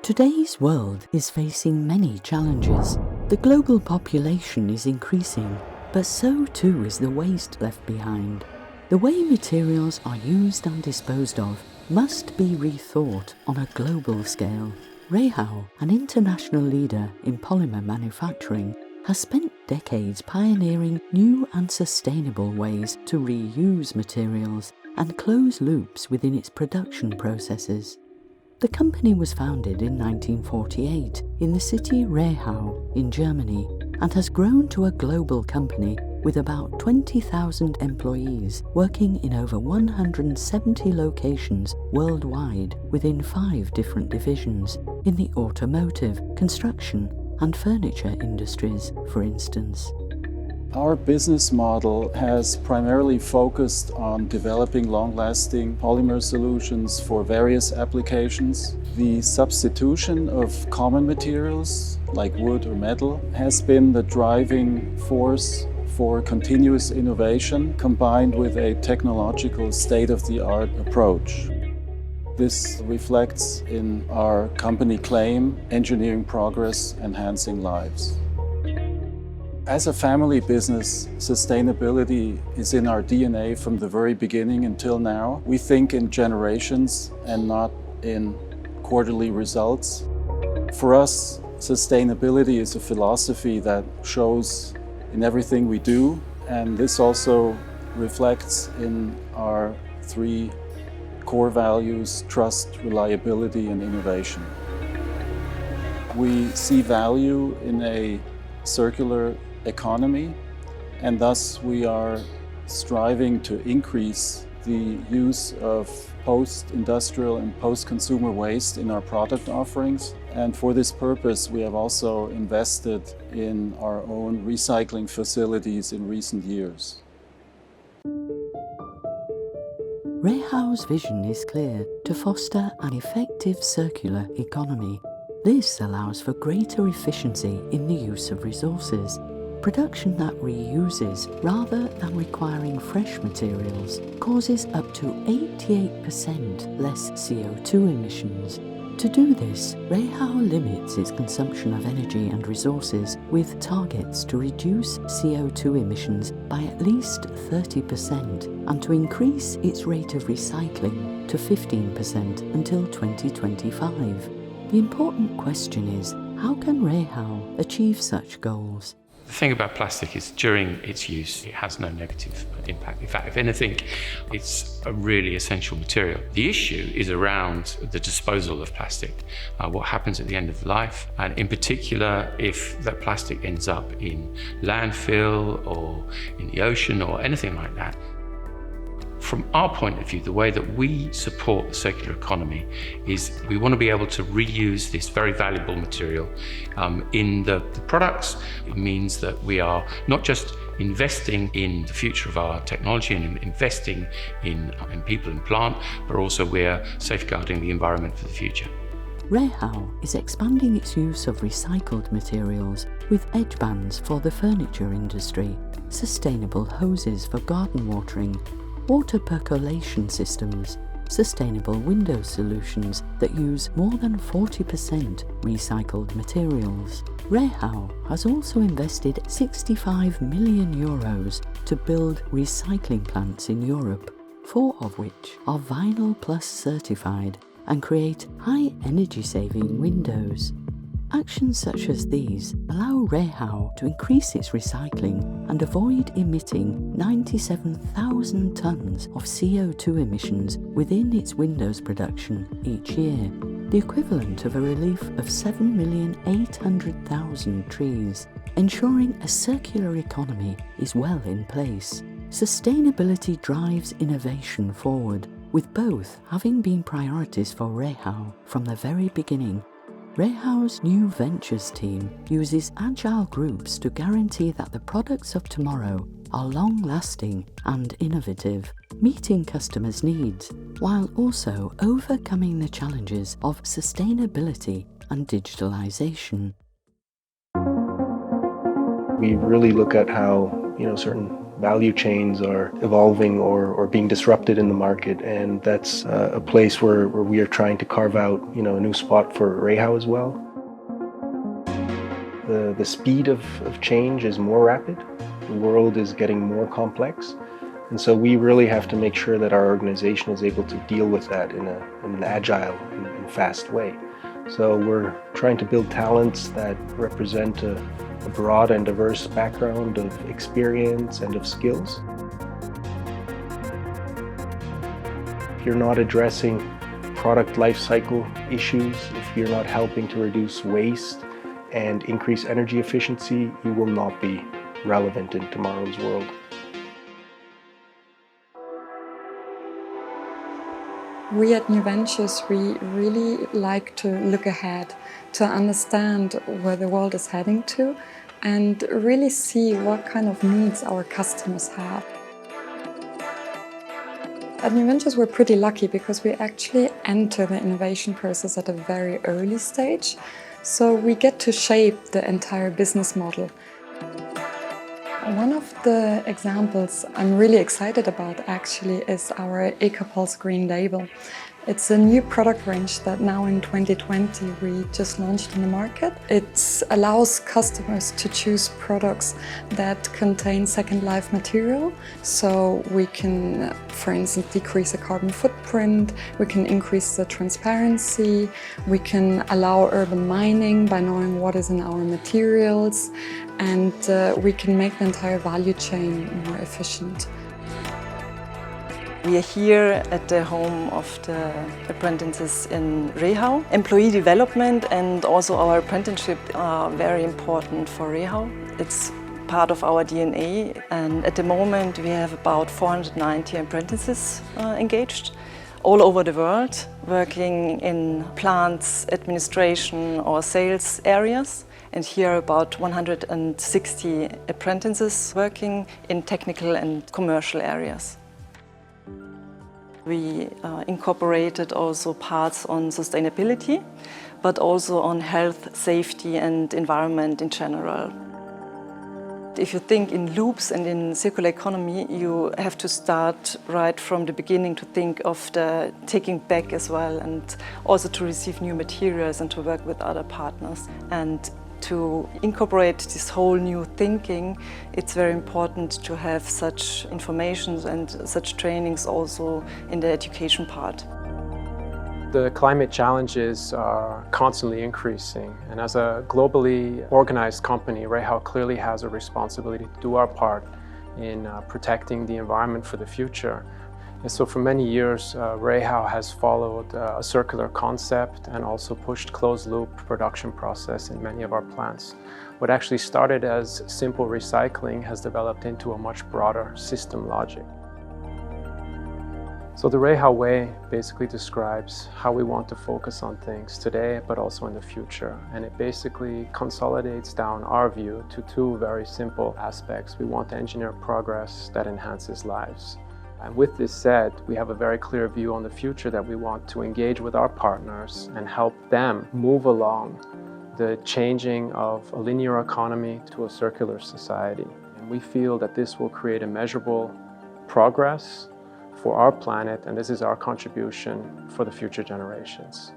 Today's world is facing many challenges. The global population is increasing, but so too is the waste left behind. The way materials are used and disposed of must be rethought on a global scale. REHAU, an international leader in polymer manufacturing, has spent decades pioneering new and sustainable ways to reuse materials and close loops within its production processes. The company was founded in 1948 in the city REHAU in Germany and has grown to a global company with about 20,000 employees working in over 170 locations worldwide within 5 different divisions in the automotive, construction and furniture industries, for instance. Our business model has primarily focused on developing long-lasting polymer solutions for various applications. The substitution of common materials like wood or metal has been the driving force for continuous innovation combined with a technological state-of-the-art approach. This reflects in our company claim, engineering progress, enhancing lives. As a family business, sustainability is in our DNA from the very beginning until now. We think in generations and not in quarterly results. For us, sustainability is a philosophy that shows in everything we do, and this also reflects in our 3 core values: trust, reliability, and innovation. We see value in a circular economy, and thus we are striving to increase the use of post-industrial and post-consumer waste in our product offerings. And for this purpose, we have also invested in our own recycling facilities in recent years. REHAU's vision is clear: to foster an effective circular economy. This allows for greater efficiency in the use of resources. Production that reuses rather than requiring fresh materials causes up to 88% less CO2 emissions. To do this, REHAU limits its consumption of energy and resources with targets to reduce CO2 emissions by at least 30% and to increase its rate of recycling to 15% until 2025. The important question is, how can REHAU achieve such goals? The thing about plastic is during its use, it has no negative impact. In fact, if anything, it's a really essential material. The issue is around the disposal of plastic, what happens at the end of life, and in particular, if that plastic ends up in landfill or in the ocean or anything like that. From our point of view, the way that we support the circular economy is we want to be able to reuse this very valuable material in the products. It means that we are not just investing in the future of our technology and investing in people and plant, but also we're safeguarding the environment for the future. REHAU is expanding its use of recycled materials with edge bands for the furniture industry, sustainable hoses for garden watering, water percolation systems, sustainable window solutions that use more than 40% recycled materials. REHAU has also invested €65 million to build recycling plants in Europe, 4 of which are Vinyl Plus certified and create high energy saving windows. Actions such as these allow REHAU to increase its recycling and avoid emitting 97,000 tonnes of CO2 emissions within its windows production each year, the equivalent of a relief of 7,800,000 trees, ensuring a circular economy is well in place. Sustainability drives innovation forward, with both having been priorities for REHAU from the very beginning. REHAU's new ventures team uses agile groups to guarantee that the products of tomorrow are long-lasting and innovative, meeting customers' needs, while also overcoming the challenges of sustainability and digitalization. We really look at how certain value chains are evolving or being disrupted in the market, and that's a place where we are trying to carve out, a new spot for REHAU as well. The speed of change is more rapid. The world is getting more complex, and so we really have to make sure that our organization is able to deal with that in an agile and fast way. So we're trying to build talents that represent a broad and diverse background of experience and of skills. If you're not addressing product life cycle issues, if you're not helping to reduce waste and increase energy efficiency, you will not be relevant in tomorrow's world. We at New Ventures, we really like to look ahead, to understand where the world is heading to and really see what kind of needs our customers have. At New Ventures, we're pretty lucky because we actually enter the innovation process at a very early stage, so we get to shape the entire business model. One of the examples I'm really excited about actually is our EcoPulse Green Label. It's a new product range that now in 2020 we just launched in the market. It allows customers to choose products that contain second life material. So we can, for instance, decrease the carbon footprint, we can increase the transparency, we can allow urban mining by knowing what is in our materials, and we can make the entire value chain more efficient. We are here at the home of the apprentices in REHAU. Employee development and also our apprenticeship are very important for REHAU. It's part of our DNA, and at the moment we have about 490 apprentices engaged all over the world, working in plants, administration or sales areas. And here are about 160 apprentices working in technical and commercial areas. We incorporated also parts on sustainability, but also on health, safety and environment in general. If you think in loops and in circular economy, you have to start right from the beginning to think of the taking back as well, and also to receive new materials and to work with other partners. And to incorporate this whole new thinking, it's very important to have such information and such trainings also in the education part. The climate challenges are constantly increasing, and as a globally organized company, REHAU clearly has a responsibility to do our part in protecting the environment for the future. And so for many years, REHAU has followed a circular concept and also pushed closed-loop production process in many of our plants. What actually started as simple recycling has developed into a much broader system logic. So the REHAU way basically describes how we want to focus on things today, but also in the future. And it basically consolidates down our view to two very simple aspects. We want to engineer progress that enhances lives. And with this said, we have a very clear view on the future that we want to engage with our partners and help them move along the changing of a linear economy to a circular society. And we feel that this will create a measurable progress for our planet, and this is our contribution for the future generations.